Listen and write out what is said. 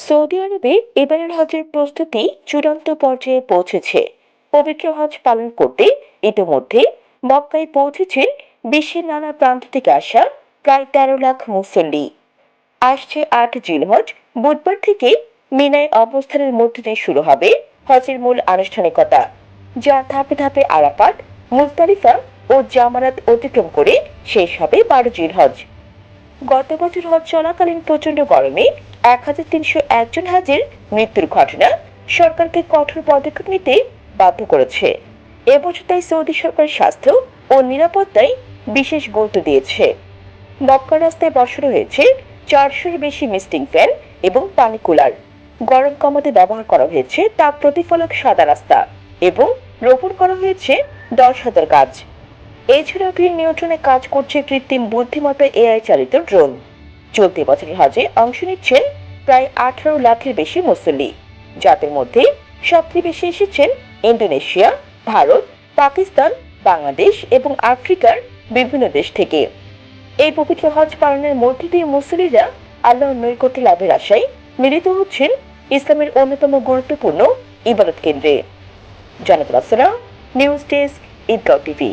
Saudi আরবে এবারের হজের প্রস্তুতি চূড়ান্ত পর্যায়ে পৌঁছেছে। পবিত্র হজ পালন করতে ইতিমধ্যে মক্কায় পৌঁছেছেন বিশ্বের নানা প্রান্ত থেকে আসা প্রায় 13 লাখ মুসল্লি। আসছে 8 জিলহজ বুধবার থেকে মিনায় অবস্থানের মধ্য দিয়ে শুরু হবে হজের মূল আনুষ্ঠানিকতা, যা ধাপে ধাপে আরাফাত, মুজদালিফা ও জামারাত অতিক্রম করে শেষ হবে 12 জিলহজ। গত বছর হজ চলাকালীন প্রচন্ড গরমে 1301 জন হাজির মৃত্যুর ঘটনা সরকারকে কঠোর পদক্ষেপ নিতে বাধ্য করেছে। এবছর তাই সৌদি সরকার স্বাস্থ্য ও নিরাপত্তায় বিশেষ গুরুত্ব দিয়েছে। মক্কা রাস্তায় বসানো হয়েছে 400-এর বেশি মিস্টিং ফ্যান এবং পানি কুলার। গরম কমাতে ব্যবহার করা হয়েছে তাপ প্রতিফলক সাদা রাস্তা এবং রোপণ করা হয়েছে 10,000 গাছ। এছাড়াও ভিড় নিয়ন্ত্রণে কাজ করছে কৃত্রিম বুদ্ধিমত্তা এআই চালিত ড্রোন। চলতি বছরের হজে অংশ নিচ্ছেন প্রায় 18 লাখের বেশি মুসল্লি, যাদের মধ্যে সবচেয়ে বেশি এসেছেন ইন্দোনেশিয়া, ভারত, পাকিস্তান, বাংলাদেশ এবং আফ্রিকার বিভিন্ন দেশ থেকে। এই পবিত্র হজ পালনের মধ্যে দিয়ে মুসল্লিরা আল্লাহর নৈকট্য লাভের আশায় মিলিত হচ্ছেন ইসলামের অন্যতম গুরুত্বপূর্ণ ইবাদত কেন্দ্রে। জানাতুল আসসালাম, নিউজ ডেস্ক, ঈদগাঁও টিভি।